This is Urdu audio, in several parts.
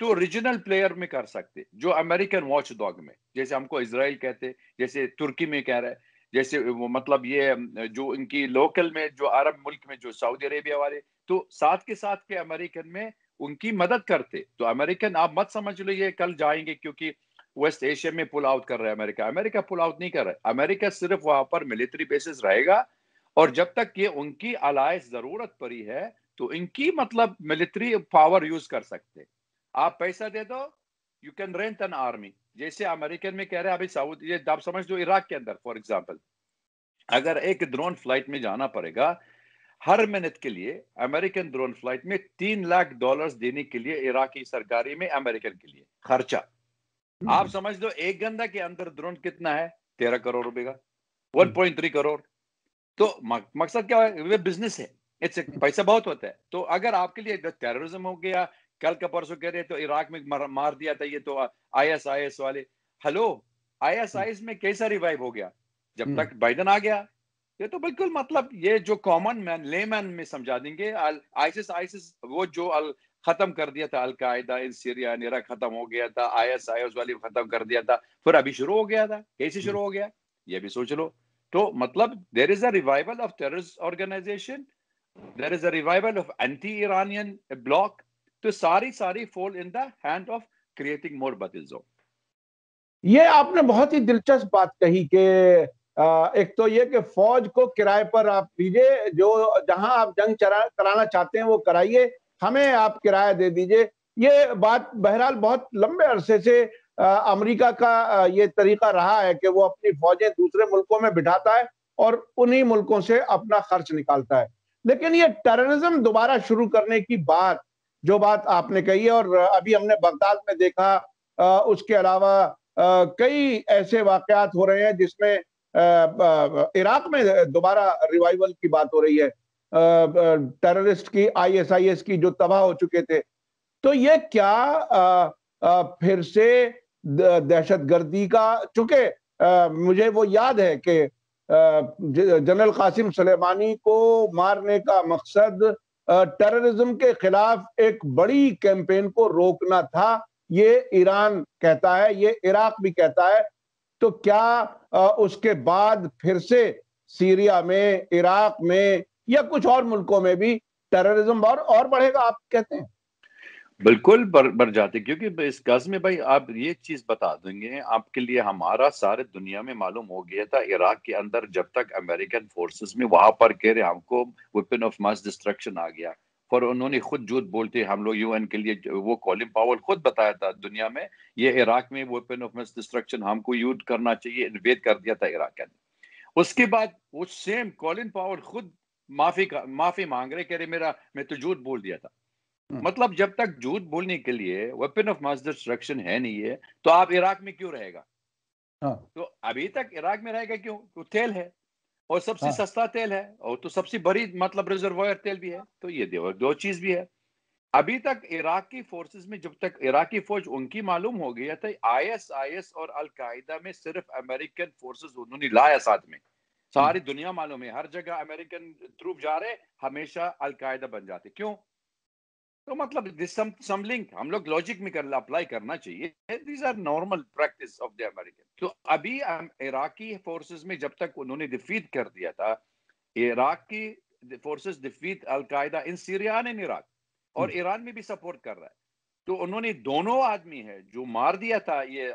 تو ریجنل پلیئر میں کر سکتے, جو امریکن واچ ڈاگ میں, جیسے ہم کو اسرائیل کہتے, جیسے ترکی میں کہہ رہے, جیسے مطلب یہ جو ان کی لوکل میں جو عرب ملک میں جو سعودی عربیہ والے, تو ساتھ کے ساتھ کے امریکن میں ان کی مدد کرتے. تو امریکن آپ مت سمجھ لو یہ کل جائیں گے کیونکہ ویسٹ ایشیا میں پل آؤٹ کر رہا ہے امریکہ. امریکہ پل آؤٹ نہیں کر رہا ہے, امریکہ صرف وہاں پر ملٹری بیسز رہے گا, اور جب تک یہ ان کی الائز ضرورت پڑی ہے تو ان کی مطلب ملٹری پاور یوز کر سکتے. آپ پیسہ دے دو, you can rent an army. جیسے امریکن میں کہہ رہے ہیں ابھی سعودی, یہ آپ سمجھ دو عراق کے اندر فار ایگزامپل اگر ایک ڈرون فلائٹ میں جانا پڑے گا, ہر منٹ کے لیے امریکن ڈرون فلائٹ میں $3 لاکھ دینے کے لیے عراقی سرکاری میں امریکن کے لیے خرچہ. آپ سمجھ دو ایک گھنٹہ کے اندر ڈرون کتنا ہے, 13 کروڑ روپے کا, 1.3 کروڑ. تو مقصد کیا ہے, وہ بزنس ہے, پیسہ بہت ہوتا ہے. تو اگر آپ کے لیے ٹیررزم ہو گیا, کل کا پرسوں کہہ رہے تو عراق میں مار دیا تھا یہ تو ISIS والے. ہلو, ISIS میں کیسا ریوائیو ہو گیا جب تک بائیڈن آ گیا. یہ تو بالکل مطلب یہ جو کامن مین لے مین میں سمجھا دیں گے. ISIS وہ جو ختم کر دیا تھا, القاعدہ ان سیریا عراق ختم ہو گیا تھا, ISIS والی ختم کر دیا تھا, پھر ابھی شروع ہو گیا تھا. کیسے شروع ہو گیا یہ بھی سوچ لو. تو مطلب there is a revival of terrorist organization, there is a revival of anti-Iranian bloc. تو ساری fall in the hand of creating more battles. یہ آپ نے بہت ہی دلچسپ بات کہی کہ ایک تو یہ کہ فوج کو کرائے پر آپ دیجئے, جو جہاں آپ جنگ کرانا چاہتے ہیں وہ کرائیے, ہمیں آپ کرایہ دے دیجئے. یہ بات بہرحال بہت لمبے عرصے سے امریکہ کا یہ طریقہ رہا ہے کہ وہ اپنی فوجیں دوسرے ملکوں میں بٹھاتا ہے اور انہی ملکوں سے اپنا خرچ نکالتا ہے. لیکن یہ ٹیررزم دوبارہ شروع کرنے کی بات, جو بات آپ نے کہی ہے, اور ابھی ہم نے بغداد میں دیکھا, اس کے علاوہ کئی ایسے واقعات ہو رہے ہیں جس میں عراق میں دوبارہ ریوائیول کی بات ہو رہی ہے, ٹیررسٹ کی, ISIS کی, جو تباہ ہو چکے تھے. تو یہ کیا پھر سے دہشت گردی کا, چونکہ مجھے وہ یاد ہے کہ جنرل قاسم سلیمانی کو مارنے کا مقصد ٹیررزم کے خلاف ایک بڑی کیمپین کو روکنا تھا, یہ ایران کہتا ہے, یہ عراق بھی کہتا ہے. تو کیا اس کے بعد پھر سے سیریا میں, عراق میں یا کچھ اور ملکوں میں بھی ٹیررزم اور بڑھے گا آپ کہتے ہیں؟ بالکل بڑھ جاتے, کیونکہ اس غز میں بھائی آپ یہ چیز بتا دیں گے آپ کے لیے, ہمارا سارے دنیا میں معلوم ہو گیا تھا عراق کے اندر جب تک امریکن فورسز میں وہاں پر کہہ رہے ہم کو ویپن آف ماس ڈسٹرکشن آ گیا, اور انہوں نے خود جھوٹ بولتے ہم لوگ UN کے لیے, وہ کولن پاول خود بتایا تھا دنیا میں یہ عراق میں ویپن آف ماس ڈسٹرکشن ہم کو یوز کرنا چاہیے, انویٹ کر دیا تھا عراق کے اندر. اس کے بعد وہ سیم کولن پاول خود معافی مانگ رہے, کہہ رہے میں تو جھوٹ بول دیا تھا. مطلب جب تک جھوٹ بولنے کے لیے ویپن آف ماس ڈسٹرکشن ہے نہیں ہے تو آپ عراق میں کیوں رہے گا؟ تو ابھی تک عراق میں رہے گا کیوں؟ تو تیل ہے, اور سب سے سستا تیل ہے, اور تو سب سے بڑی مطلب ریزروائر تیل بھی ہے. تو یہ دو چیز بھی ہے. ابھی تک عراقی فورسز میں جب تک عراقی فوج ان کی معلوم ہو گیا تھا, ISIS اور القاعدہ میں صرف امریکن فورسز انہوں نے لایا ساتھ میں. ساری دنیا معلوم ہے, ہر جگہ امریکن ٹروپ جا رہے, ہمیشہ القاعدہ بن جاتے. کیوں؟ تو مطلب سم لنک ہم لوگ لاجک میں اپلائی کرنا چاہیے. These are normal practice of the American. تو ابھی عراقی فورسز میں جب تک انہوں نے ڈیفیٹ کر دیا تھا, عراق کی forces defeat al Qaeda in Syria and Iraq, اور ایران میں بھی سپورٹ کر رہا ہے. تو انہوں نے دونوں آدمی ہے جو مار دیا تھا یہ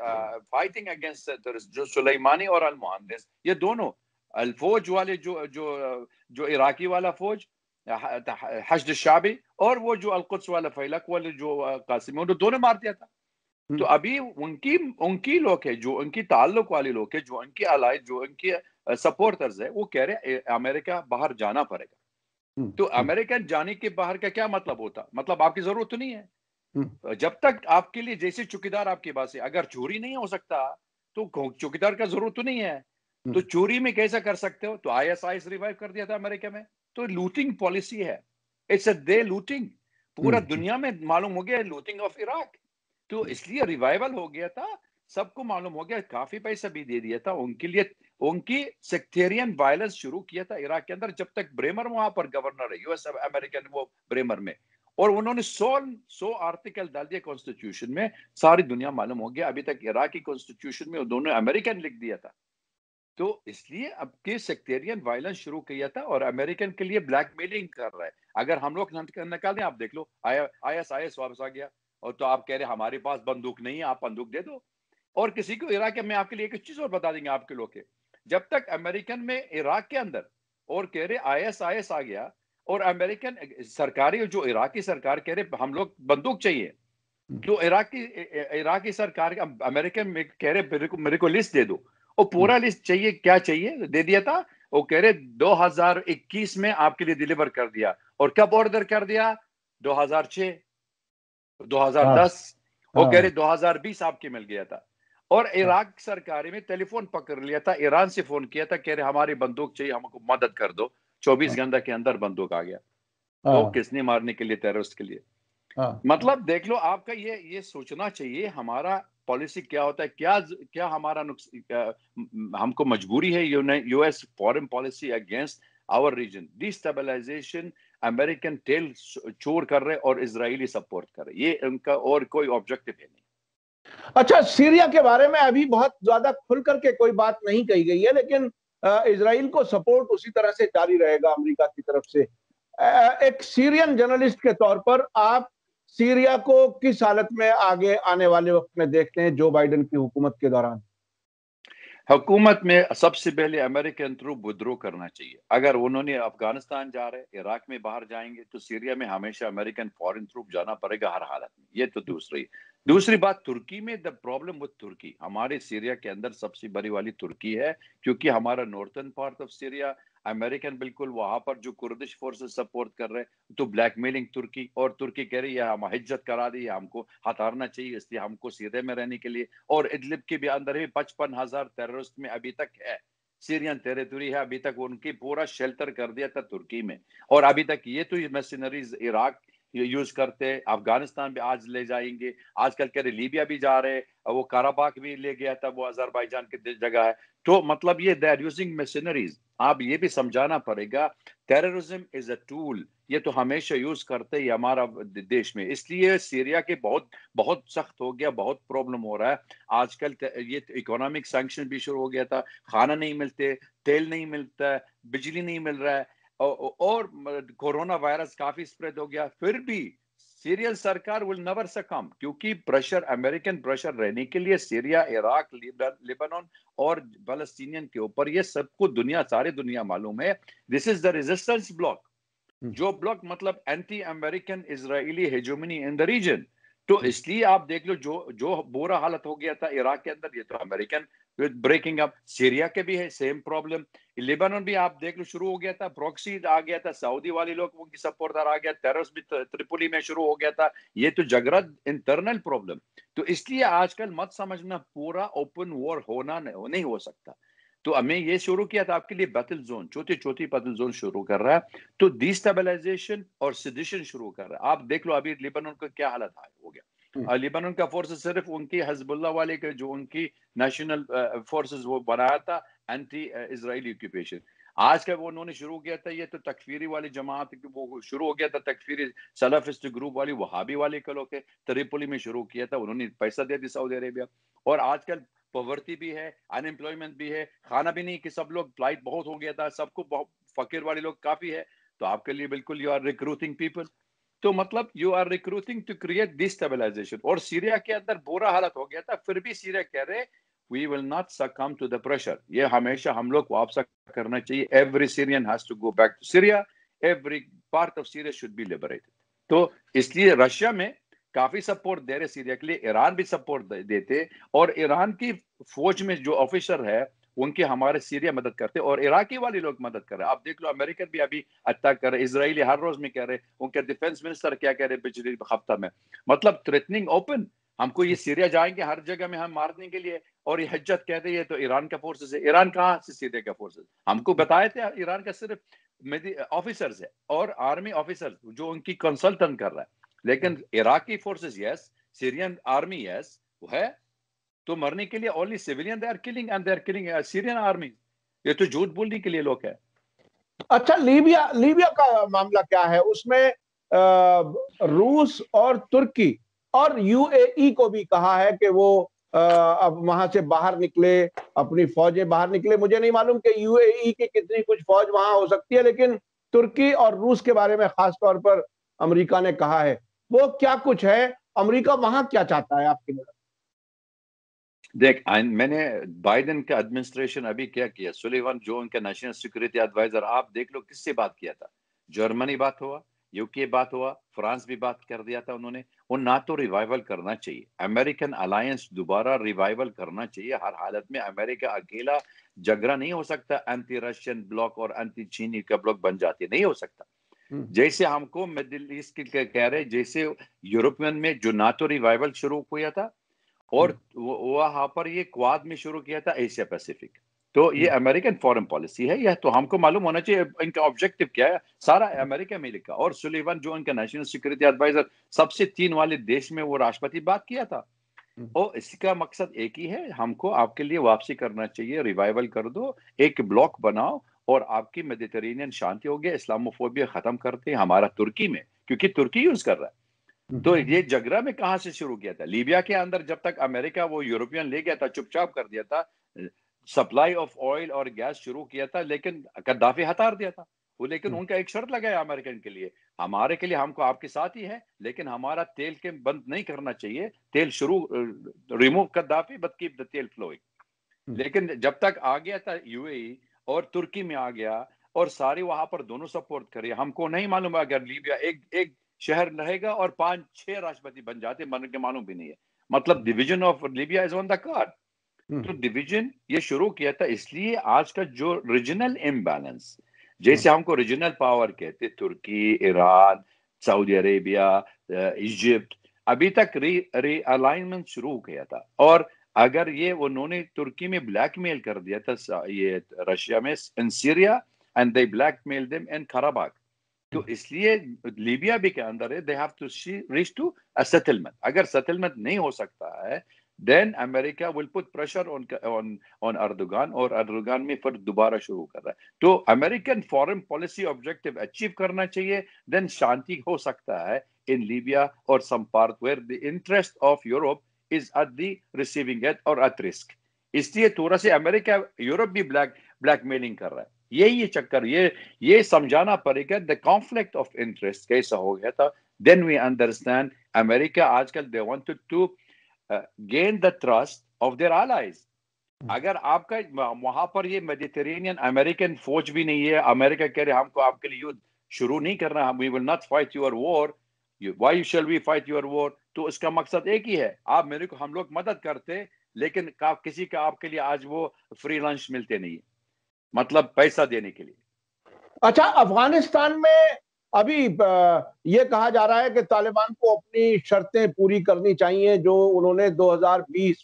فائٹنگ اگینسٹ جو سلیمانی اور المہندس, یہ دونوں الفوج والے جو عراقی والا فوج حشد الشعبی, اور وہ جو القدس والا فیلق والے جو قاسم, انہوں دونوں مار دیا تھا. تو ابھی ان کی لوگ ہے جو ان کی تعلق والے لوگ ہے, جو ان کی الائے, جو ان کی سپورٹرز ہے, وہ کہہ رہے امریکہ باہر جانا پڑے گا. تو امریکن جانے کے باہر کا کیا مطلب ہوتا؟ مطلب آپ کی ضرورت تو نہیں ہے. جب تک آپ کے لیے جیسے چوکیدار آپ کے پاس ہے, اگر چوری نہیں ہو سکتا تو چوکیدار کا ضرورت تو نہیں ہے. تو چوری میں کیسا کر سکتے ہو؟ تو ISIS ریوائیو کر دیا تھا امریکہ میں. تو لوٹنگ پالیسی ہے, اٹس اے دے لوٹنگ. پورا دنیا میں معلوم ہو گیا لوٹنگ آف عراق. تو اس لیے ریوائیول ہو گیا تھا, سب کو معلوم ہو گیا, کافی پیسہ بھی دے دیا تھا ان کے لیے. ان کی سیکٹیرین وائلنس شروع کیا تھا عراق کے اندر جب تک بریمر وہاں پر گورنر ہے, US امریکن وہ بریمر میں, اور انہوں نے 100 آرٹیکل ڈال دیا کانسٹیٹیوشن میں, ساری دنیا معلوم ہو گیا. ابھی تک عراقی کانسٹیٹیوشن میں انہوں نے امریکن لکھ دیا تھا. تو اس لیے اب کے سیکٹیرین وائلنس شروع کیا تھا, اور امریکن کے لیے بلیک میلنگ کر رہا ہے. اگر ہم لوگ نکال دیں, آپ دیکھ لو IS واپس آ گیا, اور تو آپ کہہ رہے ہمارے پاس بندوق نہیں ہے, آپ بندوق دے دو. اور کسی کو عراق میں آپ کے لیے ایک چیز اور بتا دیں گے آپ کے لوگ کے, جب تک امریکن میں عراق کے اندر اور کہہ رہے IS آ گیا, اور امریکن سرکاری جو عراقی سرکار کہہ رہے ہم لوگ بندوق چاہیے, تو عراقی سرکار امریکن میں کہہ رہے میرے کو لسٹ دے دو, اور پورا لسٹ چاہیے, کیا چاہیے دے دیا تھا. وہ کہہ رہے 2021 میں آپ کے لیے ڈیلیور کر دیا. اور کب آرڈر کر دیا؟ 2006 2010. وہ کہہ رہے 2020 آپ کے مل گیا تھا. اور عراق سرکاری میں ٹیلی فون پکڑ لیا تھا, ایران سے فون کیا تھا, کہہ رہے ہماری بندوق چاہیے, ہم کو مدد کر دو. 24 گھنٹے کے اندر بندوق آ گیا. تو کس نے مارنے کے لیے؟ ٹیررسٹ کے لیے. مطلب دیکھ لو, آپ کا یہ سوچنا چاہیے ہمارا پالیسی کیا ہوتا ہے, کیا ہمارا ہم کو مجبوری ہے U S foreign policy against our region, destabilization, American ٹیل چور کر رہے اور اسرائیلی سپورٹ کر رہے, یہ ان کا اور کوئی آبجیکٹو ہے نہیں. اچھا, سیریا کے بارے میں ابھی بہت زیادہ کھل کر کے کوئی بات نہیں کہی گئی ہے, لیکن اسرائیل کو سپورٹ اسی طرح سے جاری رہے گا امریکہ کی طرف سے. ایک سیرین جرنلسٹ کے طور پر آپ سیریا کو کس حالت میں آگے آنے والے وقت میں دیکھتے ہیں جو بائیڈن کی حکومت کے دوران؟ حکومت میں سب سے پہلے امریکن ٹروپ ودرو کرنا چاہیے. اگر انہوں نے افغانستان جا رہے, عراق میں باہر جائیں گے, تو سیریا میں ہمیشہ امریکن فورن ٹروپ جانا پڑے گا ہر حالت میں. یہ تو دوسری بات, ترکی میں دا پرابلم وتھ ترکی, ہمارے سیریا کے اندر سب سے بڑی والی ترکی ہے, کیونکہ ہمارا northern part of Syria American بالکل وہاں پر جو کردش فورسز سپورٹ کر رہے, تو بلیک میلنگ ترکی, اور ترکی کہہ رہی ہے ہم ہجت کرا دی, ہم کو ہتارنا چاہیے, اس لیے ہم کو سیریا میں رہنے کے لیے. اور ادلب کے بھی اندر بھی 55,000 ٹیررسٹ میں ابھی تک ہے, سیرین ٹیریٹوری ہے, ابھی تک ان کی پورا شیلٹر کر دیا تھا ترکی میں. اور ابھی تک یہ تو مرسنریز عراق یوز کرتے, افغانستان بھی آج لے جائیں گے, آج کل کہہ رہے لیبیا بھی جا رہے, وہ کاراباغ بھی لے گیا تھا, وہ آذربائیجان کی جگہ ہے. تو مطلب یہ they are using mercenaries. آپ یہ بھی سمجھانا پڑے گا, ٹیررزم از اے ٹول, یہ تو ہمیشہ یوز کرتے ہی ہمارا دیش میں. اس لیے سیریا کے بہت سخت ہو گیا, بہت پرابلم ہو رہا ہے آج کل. یہ اکنامک سینکشن بھی شروع ہو گیا تھا, کھانا نہیں ملتے, تیل نہیں ملتا, بجلی نہیں مل رہا ہے, اور کورونا وائرس کافی اسپریڈ ہو گیا. پھر بھی سیرین سرکار will never succumb, کیونکہ پریشر, امریکن پریشر رہنے کے لیے سیریا, عراق, لیبنان اور فلسطینین کے اوپر, یہ سب کو ساری دنیا معلوم ہے. This is the resistance block, جو بلاک مطلب anti American Israeli hegemony in the region. تو اس لیے آپ دیکھ لو جو برا حالت ہو گیا تھا عراق کے اندر, یہ تو امریکن بریکنگ اپ. سیریا کے بھی ہے سیم پرابلم. لیبنان بھی آپ دیکھ لو شروع ہو گیا تھا, پروکسی آ گیا تھا, سعودی والے لوگ ان کی سپورٹ دار آ گیا, ٹیررس بھی تریپولی میں شروع ہو گیا تھا. یہ تو جگرد انٹرنل پرابلم. تو اس لیے آج کل مت سمجھنا پورا اوپن وار ہونا نہیں ہو سکتا. تو ہمیں یہ شروع کیا تھا آپ کے لیے بیٹل زون, چھوٹی بیٹل زون شروع کر رہا ہے, تو ڈیسٹیبلائزیشن اور سیڈیشن شروع کر رہا ہے. آپ دیکھ لو ابھی لیبنان کا کیا حالت ہو گیا. لیبنان کا فورسز صرف ان کی حزب اللہ والے کے جو ان کی نیشنل فورسز وہ بنایا تھا اینٹی اسرائیلی آکوپیشن. آج کا وہ انہوں نے شروع کیا تھا, یہ تو تکفیری والی جماعت, وہ شروع ہو گیا تھا تکفیری سلفسٹ گروپ والی, وہابی والے کے لوگ تریپولی میں شروع کیا تھا, انہوں نے پیسہ دیا تھا سعودی عربیہ. اور آج کل پاورٹی بھی ہے, ان امپلائمنٹ بھی ہے, کھانا بھی نہیں, کہ سب لوگ فلائٹ بہت ہو گیا تھا, سب کو فقیر والے لوگ کافی ہے. تو آپ کے لیے بالکل یو آر ریکروٹنگ پیپل. تو مطلب you are recruiting to create destabilization. اور سیریا کے اندر برا حالت ہو گیا تھا, پھر بھی سیریا کہہ رہے we will not succumb to the pressure. یہ ہمیشہ ہم لوگ کو واپس کرنا چاہیے. Every Syrian has to go back to Syria. Every part of Syria should be liberated. تو اس لیے رشیا میں کافی سپورٹ دے رہے سیریا کے لیے, ایران بھی سپورٹ دیتے, اور ایران کی فوج میں جو آفیسر ہے ان کی ہمارے سیریا مدد کرتے, اور عراقی والے لوگ مدد کر رہے. آپ دیکھ لو امریکن بھی ابھی اٹیک کر رہے, اسرائیلی ہر روز میں کہہ رہے, ان کے ڈیفنس منسٹر کیا کہہ رہے پچھلے ہفتہ میں, مطلب تھریٹننگ اوپن, ہم کو یہ سیریا جائیں گے ہر جگہ میں ہم مارنے کے لیے. اور یہ حجت کہتے ہیں یہ تو ایران کا فورسز ہے. ایران کہاں سے سیریا کا فورسز؟ ہم کو بتائے تھے ایران کا صرف آفیسرز ہے اور آرمی آفیسر جو ان کی کنسلٹنٹ کر رہا ہے, لیکن عراقی فورسز یس, سیرین آرمی یس وہ ہے, تو مرنے کے لیے only civilian they are killing, and they are killing Syrian army. یہ تو جھوٹ بولنے کے لیے لوگ ہے. اچھا, لیبیا کا معاملہ کیا ہے؟ اس میں روس اور ترکی اور یو اے ای کو بھی کہا ہے کہ وہ اب وہاں سے باہر نکلے، اپنی فوجیں باہر نکلے. مجھے نہیں معلوم کہ یو اے ای کی کتنی کچھ فوج وہاں ہو سکتی ہے، لیکن ترکی اور روس کے بارے میں خاص طور پر امریکہ نے کہا ہے. وہ کیا کچھ ہے؟ امریکہ وہاں کیا چاہتا ہے آپ کی نظر؟ دیکھ، میں نے بائیڈن کا ایڈمنسٹریشن ابھی کیا سلیوان جو ان کا نیشنل سیکورٹی ایڈوائزر، آپ دیکھ لو کس سے بات کیا تھا. جرمنی بات ہوا، یو کے بات ہوا، فرانس بھی بات کر دیا تھا انہوں نے. وہ ناٹو ریوائیول کرنا چاہیے، امریکن الائنس دوبارہ ریوائیول کرنا چاہیے. ہر حالت میں امریکہ اکیلا جھگڑا نہیں ہو سکتا. اینٹی رشین بلاک اور اینٹی چینی کا بلاک بن جاتی نہیں ہو سکتا. جیسے ہم کو مڈل ایسٹ کے کہہ رہے، جیسے یورپین میں جو ناٹو ریوائیول شروع ہوا تھا، اور وہاں پر یہ کواد میں شروع کیا تھا ایشیا پیسیفک. تو یہ امریکن فورن پالیسی ہے، یہ تو ہم کو معلوم ہونا چاہیے ان کا آبجیکٹو کیا ہے. سارا امریکہ میں لکھا. اور سلیوان جو ان کا نیشنل سیکورٹی ایڈوائزر، سب سے 3 والے دیش میں وہ راشٹرپتی بات کیا تھا. اور اس کا مقصد ایک ہی ہے، ہم کو آپ کے لیے واپسی کرنا چاہیے، ریوائیول کر دو، ایک بلاک بناؤ اور آپ کی میڈیٹرینین شانتی ہو گیا، اسلاموفوبیا ختم کرتے ہیں. ہمارا ترکی میں، کیونکہ ترکی یوز کر رہا ہے. تو یہ جھگڑا میں کہاں سے شروع کیا تھا؟ لیبیا کے اندر جب تک امریکہ وہ یورپین لے گیا تھا، چپ چاپ کر دیا تھا، سپلائی آف آئل اور گیس شروع کیا تھا، لیکن قذافی ہتار دیا تھا وہ. لیکن ان کا ایک شرط لگایا امریکن کے لیے، ہمارے کے لیے ہم کو آپ کے ساتھ ہی ہے، لیکن ہمارا تیل کے بند نہیں کرنا چاہیے. تیل شروع remove Gaddafi but keep the تیل فلوئنگ. لیکن جب تک آ گیا تھا یو اے ای اور ترکی میں آ گیا اور سارے وہاں پر دونوں سپورٹ کرے. ہم کو نہیں معلوم اگر لیبیا ایک شہر رہے گا اور 5-6 راشٹرپتی بن جاتے، من کے معلوم بھی نہیں ہے. مطلب division of Libya is on the card. تو ڈویژن یہ شروع کیا تھا. اس لیے آج کا جو ریجنل امبیلنس، جیسے ہم کو ریجنل پاور کہتے، ترکی، ایران، سعودی عربیہ، ایجپٹ، ابھی تک ری الائنمنٹ شروع کیا تھا. اور اگر یہ انہوں نے ترکی میں بلیک میل کر دیا تھا یہ رشیا میں in Syria, and they blackmail them in Karabakh. تو اس لیے لیبیا بھی کے اندر ہے، they have to reach to a settlement. اگر settlement نہیں ہو سکتا ہے then America will put pressure on Erdogan، اور Erdogan میں پھر دوبارہ شروع کر رہا ہے. تو American foreign policy objective achieve کرنا چاہیے، then شانتی ہو سکتا ہے in Libya or some part where the interest of Europe is at the receiving end or at risk. اس لیے تھوڑا سے امریکہ یورپ بھی بلیک میلنگ کر رہا ہے. یہی چکر، یہ سمجھانا پڑے گا the conflict of interest کیسا ہو گیا تھا. then we understand امریکہ آج کل they wanted to gain the trust of their allies. اگر آپ کا وہاں پر یہ میڈیٹرینین امریکن فوج بھی نہیں ہے، امریکہ کہہ رہے ہم کو آپ کے لیے یدھ شروع نہیں کرنا، we will not fight your war. why shall we fight your war؟ تو اس کا مقصد ایک ہی ہے، آپ میرے کو، ہم لوگ مدد کرتے لیکن کسی کا آپ کے لیے آج وہ فری لنچ ملتے نہیں، مطلب پیسہ دینے کے لیے. اچھا، افغانستان میں ابھی یہ کہا جا رہا ہے کہ طالبان کو اپنی شرطیں پوری کرنی چاہیے جو انہوں نے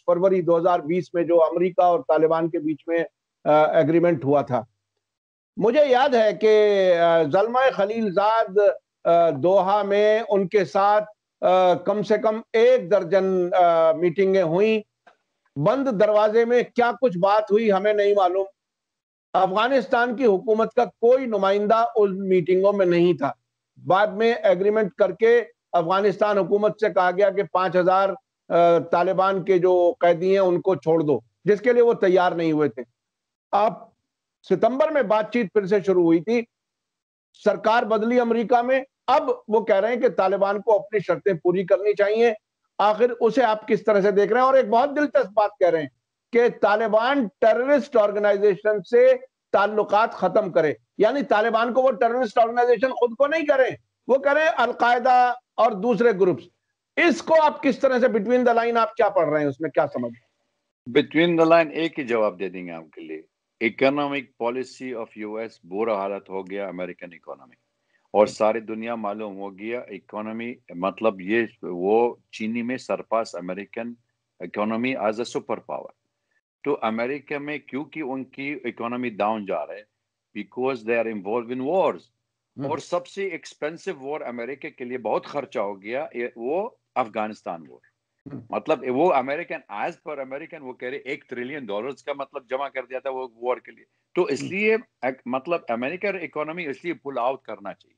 فروری 2020 میں جو امریکہ اور طالبان کے بیچ میں ایگریمنٹ ہوا تھا. مجھے یاد ہے کہ زلمہ خلیل زاد دوحہ میں ان کے ساتھ کم سے کم 1 درجن میٹنگیں ہوئیں. بند دروازے میں کیا کچھ بات ہوئی ہمیں نہیں معلوم. افغانستان کی حکومت کا کوئی نمائندہ ان میٹنگوں میں نہیں تھا. بعد میں ایگریمنٹ کر کے افغانستان حکومت سے کہا گیا کہ 5000 طالبان کے جو قیدی ہیں ان کو چھوڑ دو، جس کے لیے وہ تیار نہیں ہوئے تھے. اب ستمبر میں بات چیت پھر سے شروع ہوئی تھی، سرکار بدلی امریکہ میں، اب وہ کہہ رہے ہیں کہ طالبان کو اپنی شرطیں پوری کرنی چاہیے. آخر اسے آپ کس طرح سے دیکھ رہے ہیں؟ اور ایک بہت دلچسپ بات کہہ رہے ہیں کہ طالبان ٹیررسٹ آرگنائزیشن سے تعلقات ختم کرے، یعنی طالبان کو وہ ٹیررسٹ آرگنائزیشن خود کو نہیں کریں، وہ کریں القاعدہ اور دوسرے گروپس. اس کو آپ کس طرح سے بٹوین دا لائن آپ کیا پڑھ رہے ہیں، اس میں کیا سمجھ؟ بٹوین دا لائن ایک ہی جواب دے دیں گے آپ کے لیے. Economic policy of U S برا حالت ہو گیا امریکن اکانومی، اور ساری دنیا معلوم ہو گیا اکانومی، مطلب یہ وہ چینی میں surpass American economy as a super power. تو امریکہ میں کیونکہ ان کی اکانومی ڈاؤن جا رہا ہے because they are involved in wars. اور سب سے ایکسپینسو وار امریکہ کے لیے بہت خرچہ ہو گیا وہ افغانستان وار. مطلب وہ امریکن ایز پر امریکن وہ کہہ رہے $1 ٹریلین کا مطلب جمع کر دیا تھا وہ وار کے لیے. تو اس لیے مطلب امریکن اکانومی اس لیے پل آؤٹ کرنا چاہیے.